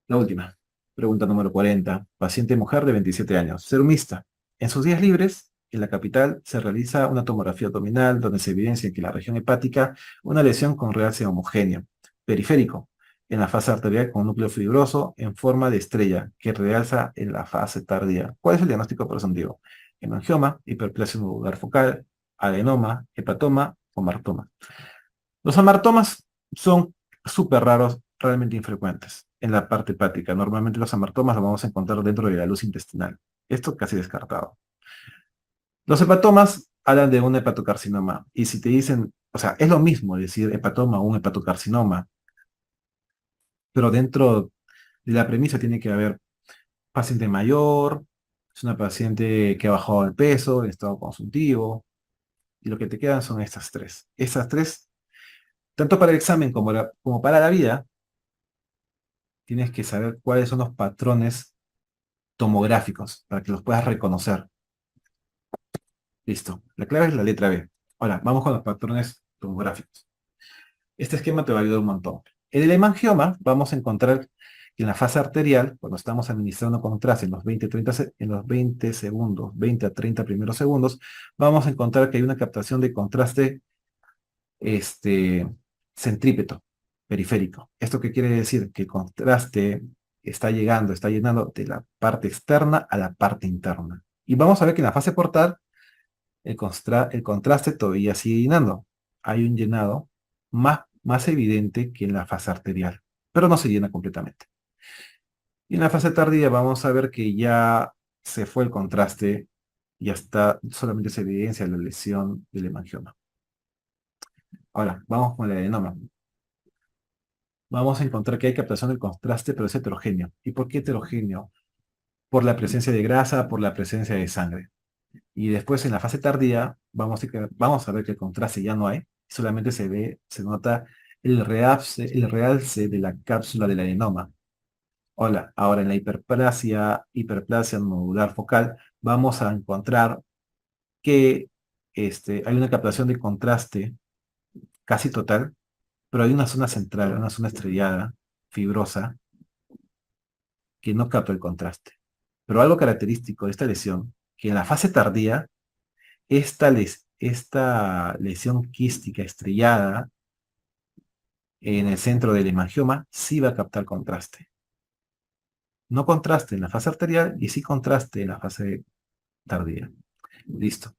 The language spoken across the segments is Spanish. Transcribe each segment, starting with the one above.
La última. Pregunta número 40. Paciente mujer de 27 años. Serumista. En sus días libres, en la capital, se realiza una tomografía abdominal donde se evidencia que en la región hepática una lesión con realce homogéneo. Periférico. En la fase arterial con núcleo fibroso en forma de estrella que realza en la fase tardía. ¿Cuál es el diagnóstico presuntivo? Hemangioma, hiperplasia nodular focal, adenoma, hepatoma o martoma. Los amartomas son súper raros, realmente infrecuentes en la parte hepática. Normalmente los amartomas los vamos a encontrar dentro de la luz intestinal. Esto casi descartado. Los hepatomas hablan de un hepatocarcinoma. Y si te dicen, o sea, es lo mismo decir hepatoma o un hepatocarcinoma, pero dentro de la premisa tiene que haber paciente mayor, es una paciente que ha bajado de peso, en estado consultivo, y lo que te quedan son estas tres. Estas tres, tanto para el examen como para la vida, tienes que saber cuáles son los patrones tomográficos para que los puedas reconocer. Listo. La clave es la letra B. Ahora, vamos con los patrones tomográficos. Este esquema te va a ayudar un montón. En el hemangioma vamos a encontrar que en la fase arterial, cuando estamos administrando contraste en los 20 segundos, 20 a 30 primeros segundos, vamos a encontrar que hay una captación de contraste este, centrípeto, periférico. ¿Esto qué quiere decir? Que el contraste está llegando, está llenando de la parte externa a la parte interna. Y vamos a ver que en la fase portal el contraste todavía sigue llenando. Hay un llenado más evidente que en la fase arterial, pero no se llena completamente. Y en la fase tardía vamos a ver que ya se fue el contraste, ya está, solamente se evidencia la lesión del hemangioma. Ahora, vamos con el adenoma. Vamos a encontrar que hay captación del contraste, pero es heterogéneo. ¿Y por qué heterogéneo? Por la presencia de grasa, por la presencia de sangre. Y después en la fase tardía vamos a ver que el contraste ya no hay, solamente se nota el realce de la cápsula del adenoma. Hola, ahora en la hiperplasia nodular focal, vamos a encontrar que hay una captación de contraste casi total, pero hay una zona central, una zona estrellada, fibrosa, que no capta el contraste. Pero algo característico de esta lesión, que en la fase tardía, esta lesión quística estrellada en el centro del hemangioma sí va a captar contraste. No contraste en la fase arterial y sí contraste en la fase tardía. Listo.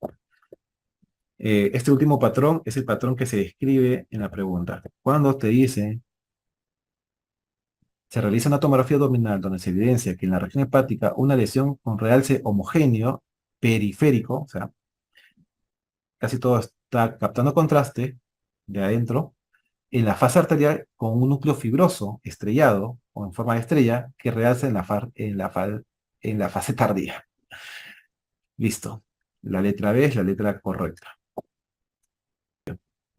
Este último patrón es el patrón que se describe en la pregunta. Cuando te dice, se realiza una tomografía abdominal donde se evidencia que en la región hepática una lesión con realce homogéneo periférico, o sea, casi todo está captando contraste de adentro, en la fase arterial con un núcleo fibroso estrellado o en forma de estrella que realza en la fase tardía. Listo. La letra B es la letra correcta.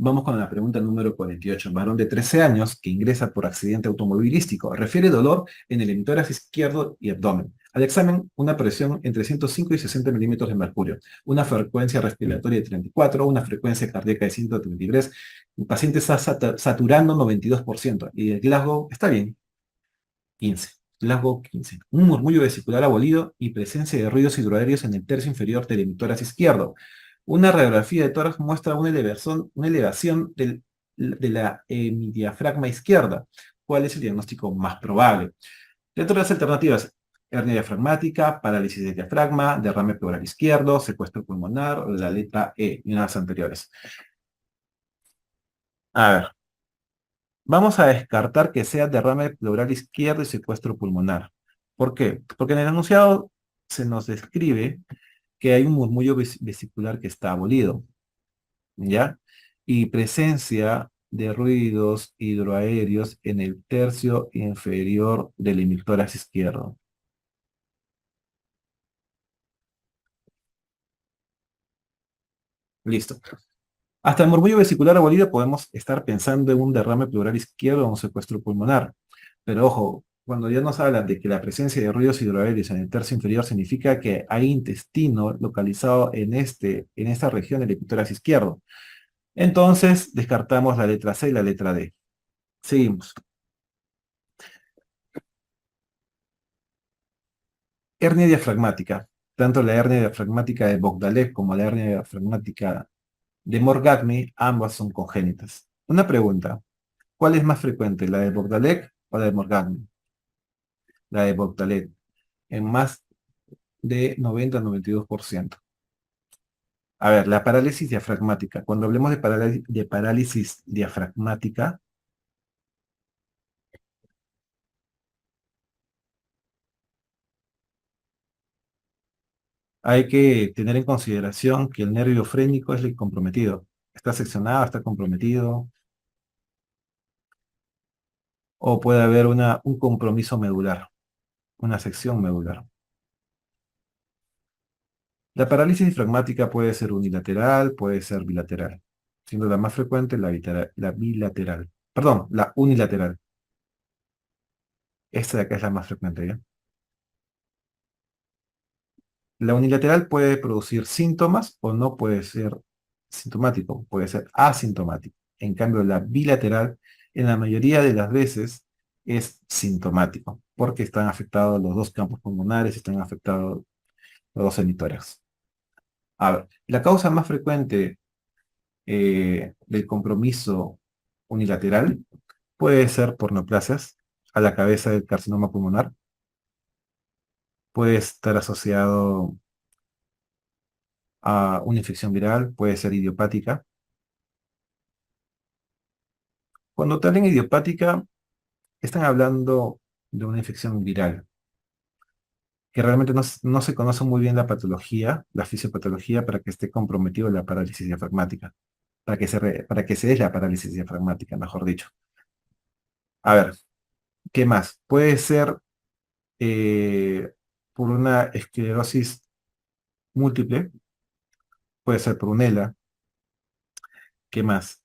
Vamos con la pregunta número 48. Varón de 13 años que ingresa por accidente automovilístico. Refiere dolor en el hemitórax izquierdo y abdomen. Al examen, una presión entre 105 y 60 milímetros de mercurio, una frecuencia respiratoria de 34, una frecuencia cardíaca de 133. El paciente está saturando 92% y el Glasgow está bien, 15. Glasgow 15. Un murmullo vesicular abolido y presencia de ruidos hidroaéreos en el tercio inferior del hemitórax izquierdo. Una radiografía de tórax muestra una elevación de la hemidiafragma izquierda. ¿Cuál es el diagnóstico más probable? Dentro de las alternativas, hernia diafragmática, parálisis del diafragma, derrame pleural izquierdo, secuestro pulmonar o la letra E y unas anteriores. A ver, vamos a descartar que sea derrame pleural izquierdo y secuestro pulmonar. ¿Por qué? Porque en el enunciado se nos describe que hay un murmullo vesicular que está abolido, ¿ya? Y presencia de ruidos hidroaéreos en el tercio inferior del hemitórax izquierdo. Listo. Hasta el murmullo vesicular abolido podemos estar pensando en un derrame pleural izquierdo o un secuestro pulmonar. Pero ojo, cuando ya nos hablan de que la presencia de ruidos hidroaéreos en el tercio inferior significa que hay intestino localizado en esta región del epítoras izquierdo. Entonces, descartamos la letra C y la letra D. Seguimos. Hernia diafragmática. Tanto la hernia diafragmática de Bogdalev como la hernia diafragmática de Morgagni, ambas son congénitas. Una pregunta, ¿cuál es más frecuente, la de Bogdalev o la de Morgagni? La de Bogdalev, en más de 90-92%. A ver, la parálisis diafragmática. Cuando hablemos de parálisis diafragmática, hay que tener en consideración que el nervio frénico es el comprometido. Está seccionado, está comprometido, o puede haber un compromiso medular, una sección medular. La parálisis diafragmática puede ser unilateral, puede ser bilateral, siendo la más frecuente la bilateral. Perdón, la unilateral. Esta de acá es la más frecuente, ¿ya? La unilateral puede producir síntomas o no puede ser sintomático, puede ser asintomático. En cambio, la bilateral, en la mayoría de las veces, es sintomático, porque están afectados los dos campos pulmonares, están afectados los dos hemitórax. A ver, la causa más frecuente del compromiso unilateral puede ser por neoplasias a la cabeza del carcinoma pulmonar, puede estar asociado a una infección viral, puede ser idiopática. Cuando te hablan idiopática, están hablando de una infección viral, que realmente no se conoce muy bien la patología, la fisiopatología, para que esté comprometido la parálisis diafragmática, para que se dé la parálisis diafragmática, mejor dicho. A ver, ¿qué más? Puede ser por una esclerosis múltiple, puede ser por un ELA, ¿qué más?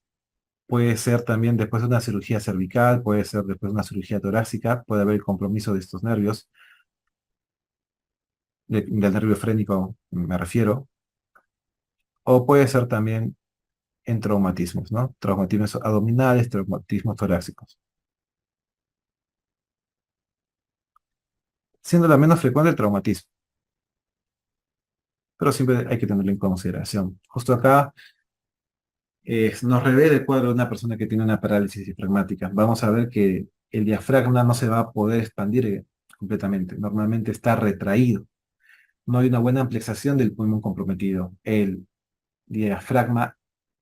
Puede ser también después de una cirugía cervical, puede ser después de una cirugía torácica, puede haber compromiso de estos nervios, del nervio frénico me refiero, o puede ser también en traumatismos, ¿no? Traumatismos abdominales, traumatismos torácicos. Siendo la menos frecuente el traumatismo, pero siempre hay que tenerlo en consideración. Justo acá nos revela el cuadro de una persona que tiene una parálisis diafragmática. Vamos a ver que el diafragma no se va a poder expandir completamente. Normalmente está retraído. No hay una buena ampliación del pulmón comprometido. El diafragma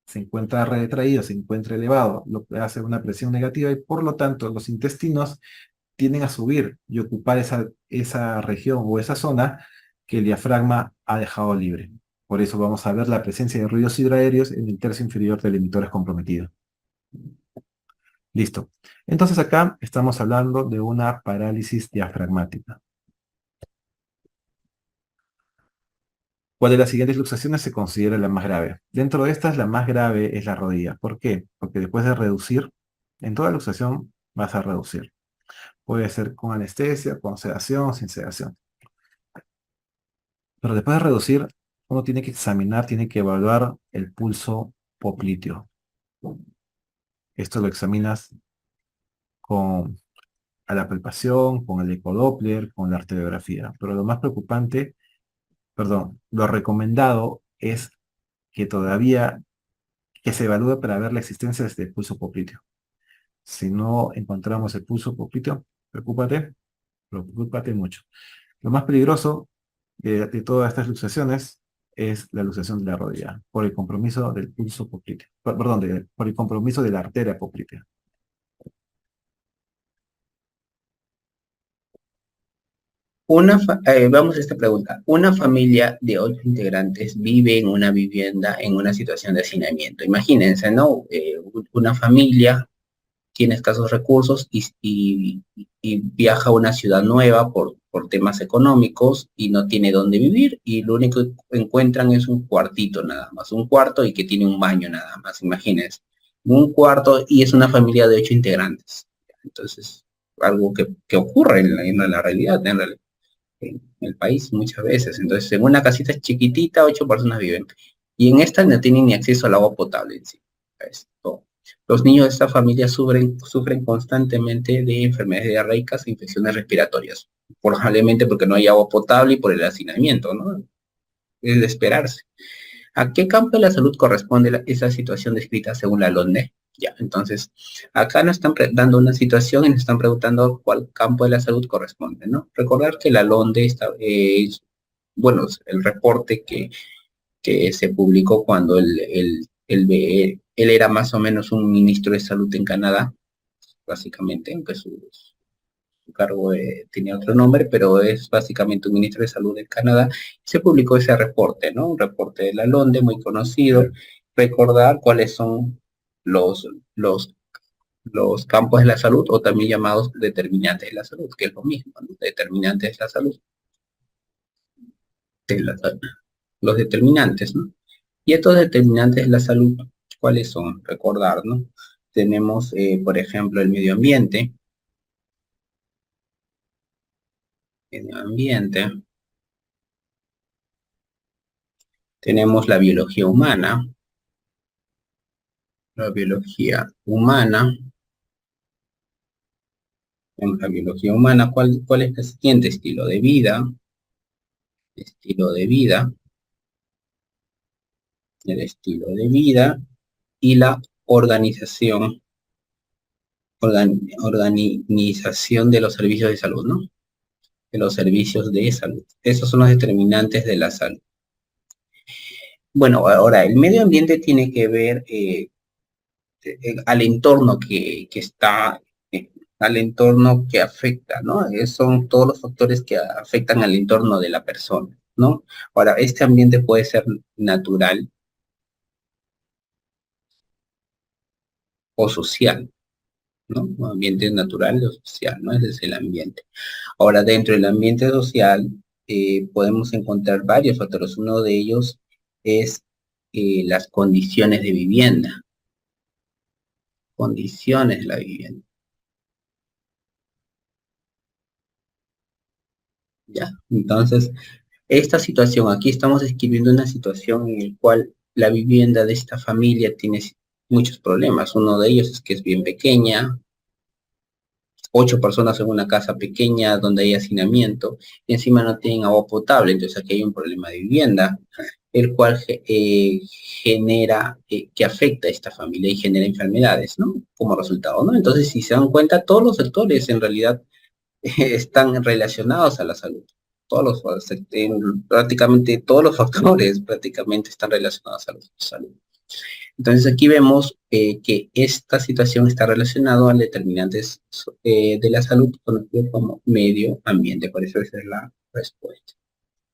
se encuentra retraído, se encuentra elevado, lo que hace una presión negativa y por lo tanto los intestinos tienden a subir y ocupar esa región o esa zona que el diafragma ha dejado libre. Por eso vamos a ver la presencia de ruidos hidraéreos en el tercio inferior del emitor comprometido. Listo. Entonces acá estamos hablando de una parálisis diafragmática. ¿Cuál de las siguientes luxaciones se considera la más grave? Dentro de estas, la más grave es la rodilla. ¿Por qué? Porque después de reducir, en toda luxación vas a reducir. Puede ser con anestesia, con sedación, sin sedación. Pero después de reducir, uno tiene que examinar, tiene que evaluar el pulso popliteo. Esto lo examinas con a la palpación, con el ecodoppler, con la arteriografía. Pero lo más preocupante, perdón, lo recomendado es que todavía que se evalúe para ver la existencia de este pulso popliteo. Si no encontramos el pulso popliteo, preocúpate mucho. Lo más peligroso de todas estas luxaciones es la luxación de la rodilla, por el compromiso del pulso popliteo. Perdón, por el compromiso de la arteria poplitea. Vamos a esta pregunta. Una familia de 8 integrantes vive en una vivienda en una situación de hacinamiento. Imagínense, ¿no? Una familia tiene escasos recursos y viaja a una ciudad nueva por temas económicos y no tiene dónde vivir y lo único que encuentran es un cuartito nada más, un cuarto y que tiene un baño nada más, imagínense. Un cuarto y es una familia de 8 integrantes. Entonces, algo que ocurre en la realidad, en el país muchas veces. Entonces, en una casita chiquitita, 8 personas viven. Y en esta no tienen ni acceso al agua potable en sí. ¿Sabes? Todo. Los niños de esta familia sufren constantemente de enfermedades diarreicas e infecciones respiratorias, probablemente porque no hay agua potable y por el hacinamiento, ¿no? Es de esperarse. ¿A qué campo de la salud corresponde esa situación descrita según la LONDE? Ya, entonces, acá nos están dando una situación y nos están preguntando cuál campo de la salud corresponde, ¿no? Recordar que la LONDE está, bueno, el reporte que se publicó cuando él era más o menos un ministro de salud en Canadá, básicamente, aunque su cargo tenía otro nombre, pero es básicamente un ministro de salud en Canadá. Se publicó ese reporte, ¿no? Un reporte de la LONDE muy conocido. Recordar cuáles son los, los, los campos de la salud o también llamados determinantes de la salud, que es lo mismo, ¿no? Determinantes de la salud. De la, los determinantes, ¿no? Y estos determinantes de la salud, ¿cuáles son? Recordar, ¿no? Tenemos, por ejemplo, el medio ambiente, tenemos la biología humana, en la biología humana, ¿cuál es el siguiente estilo de vida, el estilo de vida y la organización de los servicios de salud, ¿no? De los servicios de salud. Esos son los determinantes de la salud. Bueno, ahora, el medio ambiente tiene que ver al entorno que está, al entorno que afecta, ¿no? Son todos los factores que afectan al entorno de la persona, ¿no? Ahora, este ambiente puede ser natural o social, ¿no? Ambiente natural o social, ¿no? Ese es el ambiente. Ahora, dentro del ambiente social, podemos encontrar varios factores. Uno de ellos es las condiciones de vivienda. Condiciones de la vivienda. ¿Ya? Entonces, esta situación, aquí estamos describiendo una situación en la cual la vivienda de esta familia tiene muchos problemas. Uno de ellos es que es bien pequeña, 8 personas en una casa pequeña donde hay hacinamiento, y encima no tienen agua potable, entonces aquí hay un problema de vivienda, el cual genera, que afecta a esta familia y genera enfermedades, ¿no? Como resultado, ¿no? Entonces, si se dan cuenta, todos los sectores en realidad están relacionados a la salud. Prácticamente todos los factores prácticamente están relacionados a la salud. Entonces aquí vemos que esta situación está relacionada a determinantes de la salud conocidos como medio ambiente. Por eso esa es la respuesta.